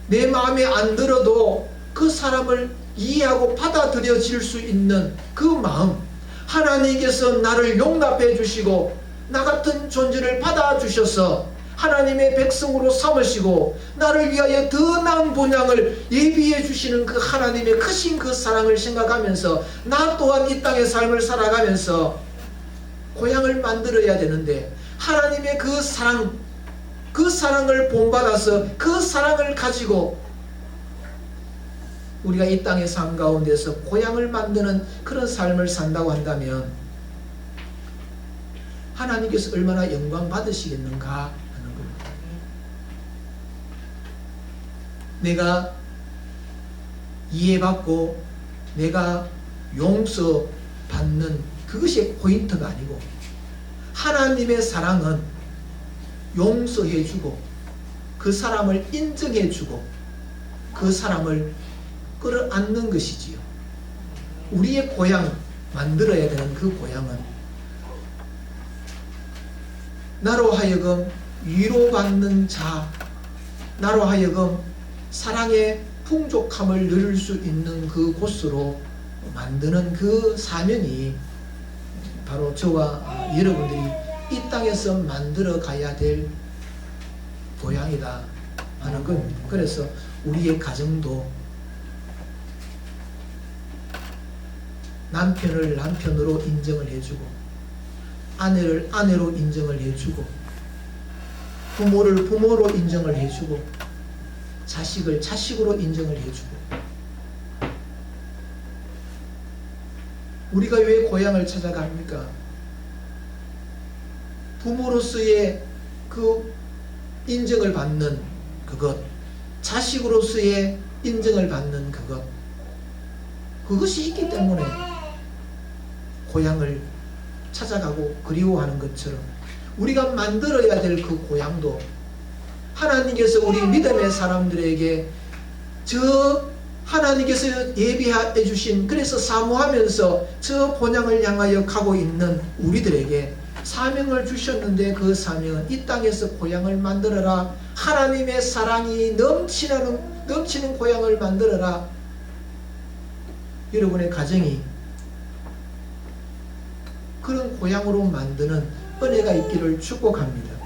내 마음에 안 들어도 그 사람을 이해하고 받아들여질 수 있는 그 마음, 하나님께서 나를 용납해 주시고 나 같은 존재를 받아주셔서 하나님의 백성으로 삼으시고 나를 위하여 더 나은 본향을 예비해 주시는 그 하나님의 크신 그 사랑을 생각하면서 나 또한 이 땅의 삶을 살아가면서 고향을 만들어야 되는데 하나님의 그 사랑, 그 사랑을 본받아서 그 사랑을 가지고 우리가 이 땅의 삶 가운데서 고향을 만드는 그런 삶을 산다고 한다면 하나님께서 얼마나 영광 받으시겠는가 하는 겁니다. 내가 이해받고 내가 용서받는 그것이 포인트가 아니고 하나님의 사랑은 용서해주고 그 사람을 인정해주고 그 사람을 끌어안는 것이지요. 우리의 고향, 만들어야 되는 그 고향은 나로 하여금 위로받는 자, 나로 하여금 사랑의 풍족함을 누릴 수 있는 그 곳으로 만드는 그 사명이 바로 저와 여러분들이 이 땅에서 만들어 가야 될 고향이다 하는 겁니다. 그래서 우리의 가정도 남편을 남편으로 인정을 해주고 아내를 아내로 인정을 해주고 부모를 부모로 인정을 해주고 자식을 자식으로 인정을 해주고 우리가 왜 고향을 찾아갑니까? 부모로서의 그 인정을 받는 그것, 자식으로서의 인정을 받는 그것, 그것이 있기 때문에 고향을 찾아가고 그리워하는 것처럼 우리가 만들어야 될 그 고향도 하나님께서 우리 믿음의 사람들에게 저 하나님께서 예비해 주신 그래서 사모하면서 저 본향을 향하여 가고 있는 우리들에게 사명을 주셨는데 그 사명은 이 땅에서 고향을 만들어라. 하나님의 사랑이 넘치는 고향을 만들어라. 여러분의 가정이 그런 고향으로 만드는 은혜가 있기를 축복합니다.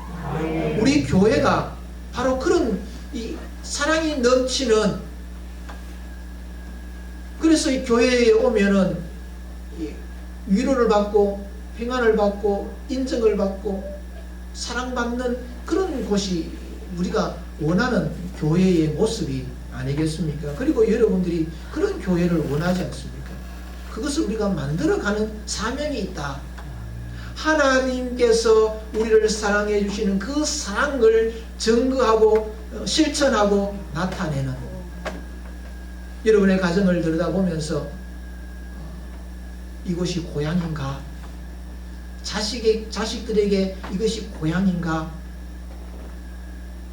우리 교회가 바로 그런 이 사랑이 넘치는, 그래서 이 교회에 오면은 위로를 받고 평안을 받고 인정을 받고 사랑받는 그런 곳이 우리가 원하는 교회의 모습이 아니겠습니까? 그리고 여러분들이 그런 교회를 원하지 않습니까? 그것을 우리가 만들어가는 사명이 있다. 하나님께서 우리를 사랑해 주시는 그 사랑을 증거하고 실천하고 나타내는, 여러분의 가정을 들여다보면서 이것이 고향인가? 자식들에게 이것이 고향인가?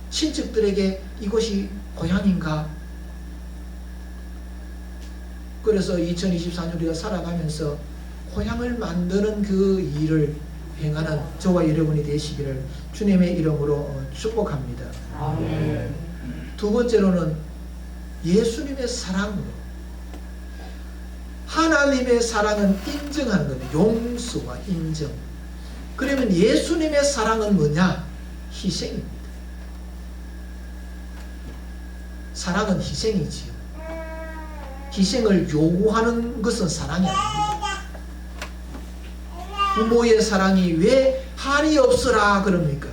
친척들에게 이것이 고향인가? 그래서 2024년 우리가 살아가면서 고향을 만드는 그 일을 행하는 저와 여러분이 되시기를 주님의 이름으로 축복합니다. 아멘. 두 번째로는 예수님의 사랑으로, 하나님의 사랑은 인정하는 겁니다. 용서와 인정. 그러면 예수님의 사랑은 뭐냐? 희생입니다. 사랑은 희생이지요. 희생을 요구하는 것은 사랑이 아닙니다. 부모의 사랑이 왜 한이 없으라 그럽니까?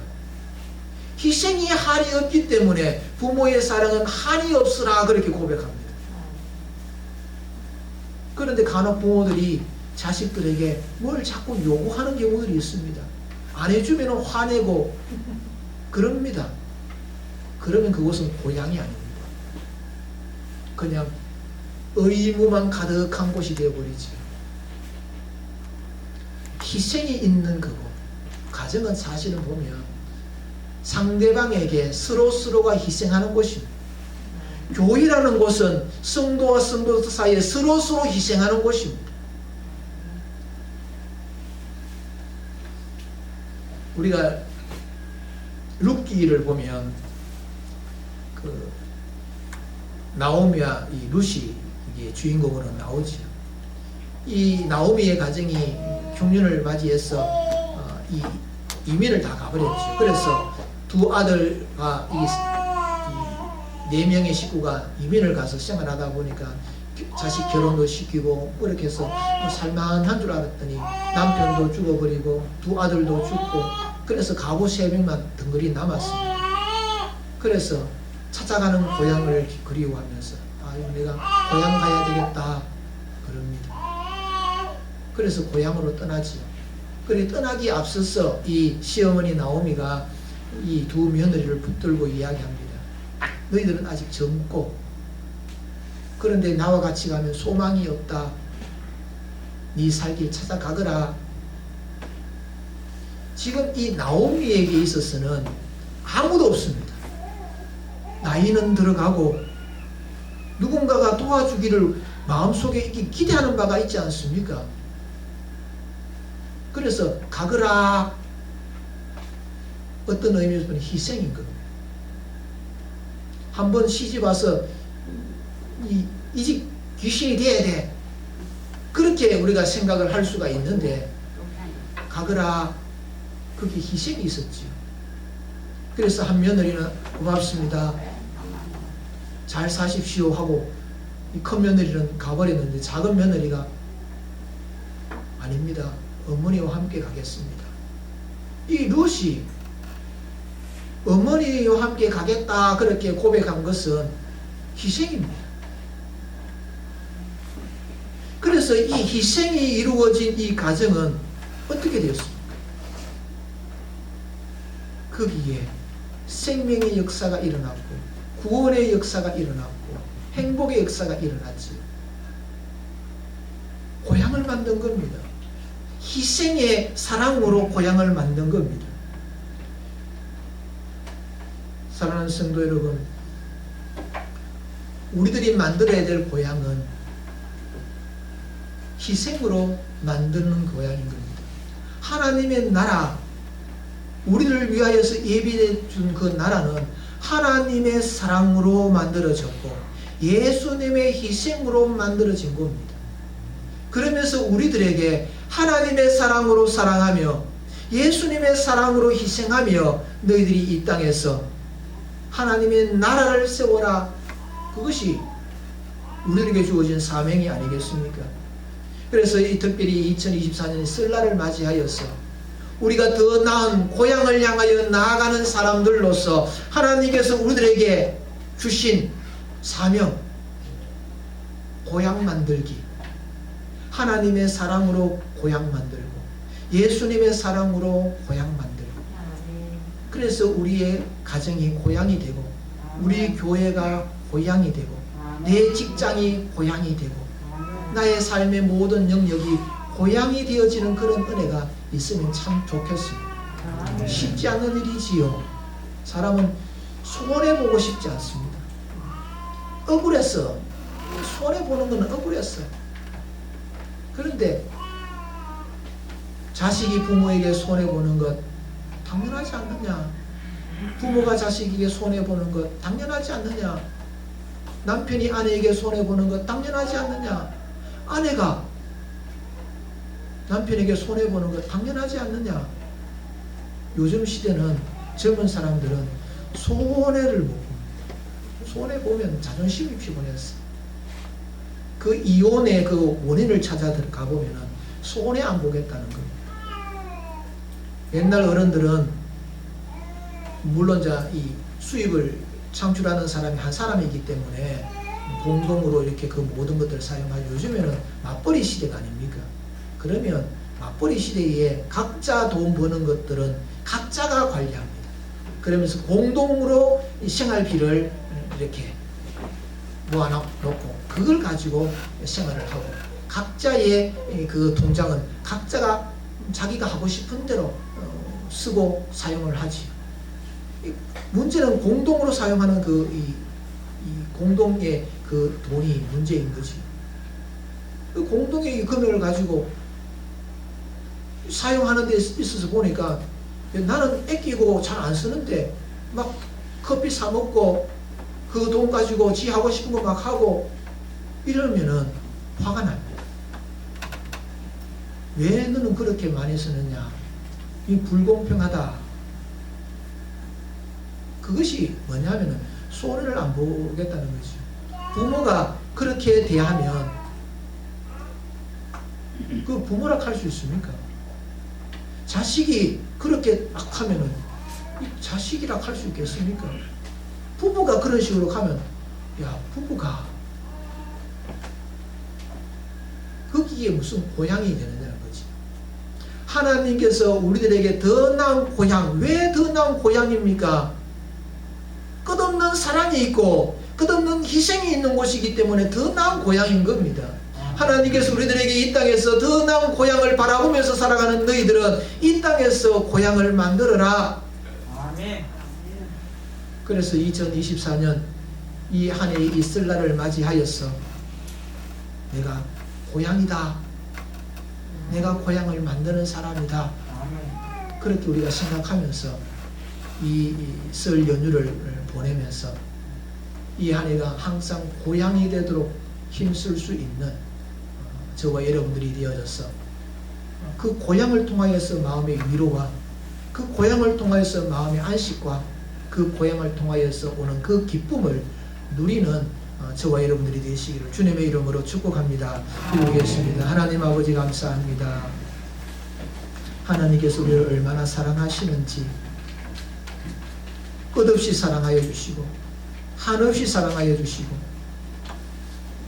희생이 한이 없기 때문에 부모의 사랑은 한이 없으라 그렇게 고백합니다. 그런데 간혹 부모들이 자식들에게 뭘 자꾸 요구하는 경우들이 있습니다. 안 해주면 화내고 그럽니다. 그러면 그것은 고향이 아닙니다. 그냥 의무만 가득한 곳이 되어버리지. 희생이 있는 그곳, 가정은 사실은 보면 상대방에게 서로가 희생하는 곳입니다. 교회라는 곳은 성도와 성도 사이에 서로 희생하는 곳입니다. 우리가 룻기를 보면 그 나오미와 이 룻이 이게 주인공으로 나오죠. 이 나오미의 가정이 흉년을 맞이해서 이민을 다 가버렸죠. 그래서 두 아들과 네 명의 식구가 이민을 가서 생활하다 보니까 자식 결혼도 시키고 그렇게 해서 살만한 줄 알았더니 남편도 죽어버리고 두 아들도 죽고, 그래서 가부 3명만 덩그리 남았습니다. 그래서 찾아가는 고향을 그리워하면서 내가 고향 가야 되겠다 그럽니다. 그래서 고향으로 떠나지요. 그리고 떠나기 앞서서 이 시어머니 나오미가 이 두 며느리를 붙들고 이야기합니다. 너희들은 아직 젊고 그런데 나와 같이 가면 소망이 없다. 네 살길 찾아가거라. 지금 이 나오미에게 있어서는 아무도 없습니다. 나이는 들어가고 누군가가 도와주기를 마음속에 기대하는 바가 있지 않습니까? 그래서 가거라. 어떤 의미에서 보면 희생인 겁니다. 한번 시집 와서 이 집 귀신이 돼야 돼. 그렇게 우리가 생각을 할 수가 있는데 가거라. 그게 희생이 있었지요. 그래서 한 며느리는 고맙습니다. 잘 사십시오 하고 이 큰 며느리는 가버렸는데 작은 며느리가 아닙니다. 어머니와 함께 가겠습니다. 이 룻이 어머니와 함께 가겠다 그렇게 고백한 것은 희생입니다. 그래서 이 희생이 이루어진 이 가정은 어떻게 되었습니까? 거기에 생명의 역사가 일어났고 구원의 역사가 일어났고 행복의 역사가 일어났지. 고향을 만든 겁니다. 희생의 사랑으로 고향을 만든 겁니다. 사랑하는 성도 여러분, 우리들이 만들어야 될 고향은 희생으로 만드는 고향인 겁니다. 하나님의 나라, 우리를 위하여서 예비해 준 그 나라는 하나님의 사랑으로 만들어졌고 예수님의 희생으로 만들어진 겁니다. 그러면서 우리들에게 하나님의 사랑으로 사랑하며 예수님의 사랑으로 희생하며 너희들이 이 땅에서 하나님의 나라를 세워라. 그것이 우리에게 주어진 사명이 아니겠습니까? 그래서 이 특별히 2024년 설날을 맞이하여서 우리가 더 나은 고향을 향하여 나아가는 사람들로서 하나님께서 우리들에게 주신 사명, 고향 만들기, 하나님의 사랑으로 고향 만들고 예수님의 사랑으로 고향 만들고, 그래서 우리의 가정이 고향이 되고 우리 교회가 고향이 되고 내 직장이 고향이 되고 나의 삶의 모든 영역이 고향이 되어지는 그런 은혜가 있으면 참 좋겠습니다. 쉽지 않은 일이지요. 사람은 손해보고 싶지 않습니다. 억울했어. 손해보는 건 억울했어. 그런데 자식이 부모에게 손해보는 것 당연하지 않느냐? 부모가 자식에게 손해보는 것 당연하지 않느냐? 남편이 아내에게 손해보는 것 당연하지 않느냐? 아내가 남편에게 손해보는 것 당연하지 않느냐? 요즘 시대는 젊은 사람들은 손해를 못 봅니다. 손해보면 자존심이 피곤했어. 그 이혼의 그 원인을 찾아 가보면 손해 안 보겠다는 겁니다. 옛날 어른들은 물론 이 수입을 창출하는 사람이 한 사람이기 때문에 공동으로 이렇게 그 모든 것들을 사용하죠. 요즘에는 맞벌이 시대가 아닙니까? 그러면 맞벌이 시대에 각자 돈 버는 것들은 각자가 관리합니다. 그러면서 공동으로 생활비를 이렇게 모아놓고 그걸 가지고 생활을 하고 각자의 그 통장은 각자가 자기가 하고 싶은 대로 쓰고 사용을 하지. 문제는 공동으로 사용하는 이 공동의 그 돈이 문제인 거지. 그 공동의 금액을 가지고 사용하는 데 있어서 보니까 나는 아끼고 잘 안 쓰는데 막 커피 사 먹고 그 돈 가지고 지 하고 싶은 거 막 하고 이러면은 화가 납니다. 왜 너는 그렇게 많이 쓰느냐? 이 불공평하다. 그것이 뭐냐면은 손해를 안 보겠다는 거죠. 부모가 그렇게 대하면 그 부모라 할 수 있습니까? 자식이 그렇게 막 하면은 자식이라 할 수 있겠습니까? 부부가 그런 식으로 가면 야 부부가 거기에 무슨 고향이 되느냐는 거지. 하나님께서 우리들에게 더 나은 고향, 왜 더 나은 고향입니까? 끝없는 사랑이 있고 끝없는 희생이 있는 곳이기 때문에 더 나은 고향인 겁니다. 하나님께서 우리들에게 이 땅에서 더 나은 고향을 바라보면서 살아가는 너희들은 이 땅에서 고향을 만들어라. 아멘. 그래서 2024년 이 한 해의 이 설날을 맞이하여서 내가 고향이다. 내가 고향을 만드는 사람이다. 그렇게 우리가 생각하면서 이 설 연휴를 보내면서 이 한 해가 항상 고향이 되도록 힘쓸 수 있는 저와 여러분들이 되어져서 그 고향을 통하여서 마음의 위로와 그 고향을 통하여서 마음의 안식과 그 고향을 통하여서 오는 그 기쁨을 누리는 저와 여러분들이 되시기를 주님의 이름으로 축복합니다. 기도하겠습니다. 하나님 아버지 감사합니다. 하나님께서 우리를 얼마나 사랑하시는지 끝없이 사랑하여 주시고 한없이 사랑하여 주시고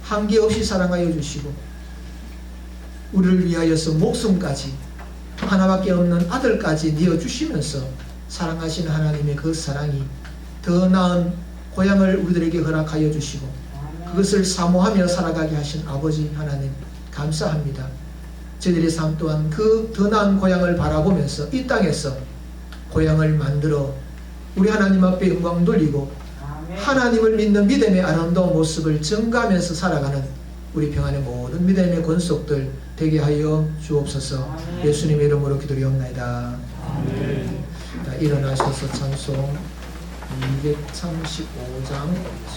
한계없이 사랑하여 주시고 우리를 위하여서 목숨까지 하나밖에 없는 아들까지 내어주시면서 사랑하시는 하나님의 그 사랑이 더 나은 고향을 우리들에게 허락하여 주시고 그것을 사모하며 살아가게 하신 아버지 하나님 감사합니다. 저희들의 삶 또한 그 더 나은 고향을 바라보면서 이 땅에서 고향을 만들어 우리 하나님 앞에 영광 돌리고 하나님을 믿는 믿음의 아름다운 모습을 증가하면서 살아가는 우리 평안의 모든 믿음의 권속들 되게 하여 주옵소서. 예수님의 이름으로 기도리옵나이다. 자, 일어나셔서 찬송 235장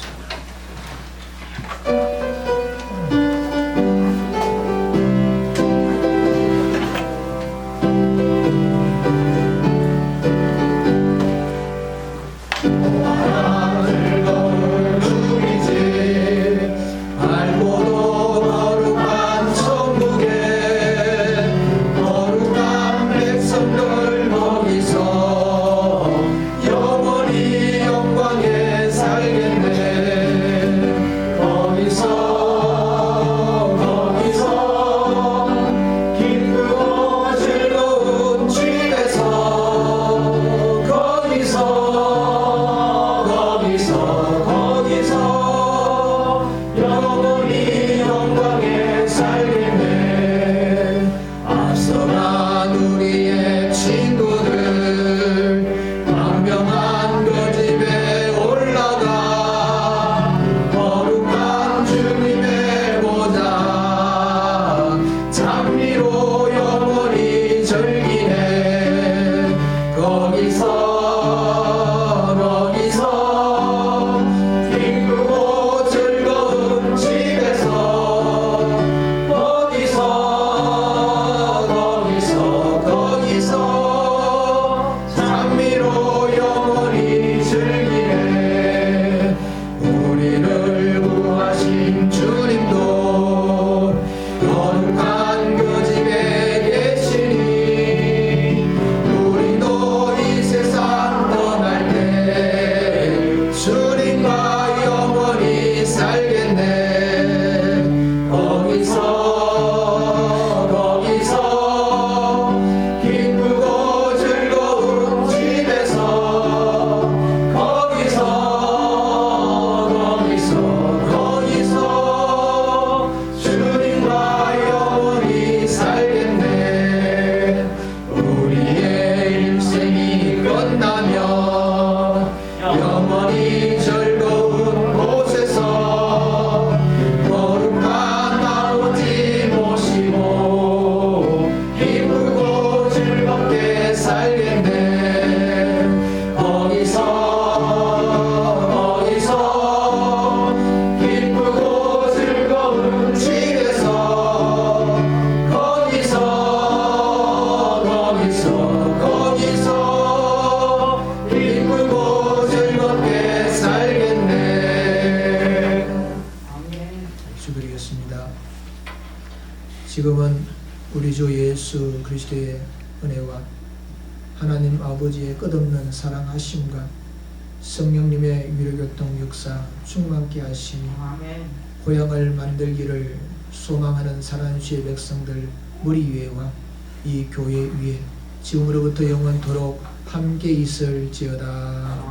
지금은 우리 주 예수 그리스도의 은혜와 하나님 아버지의 끝없는 사랑하심과 성령님의 위로교통 역사 충만케 하심이 고향을 만들기를 소망하는 사랑주의 백성들 머리 위에와 이 교회 위에 지금으로부터 영원토록 함께 있을지어다.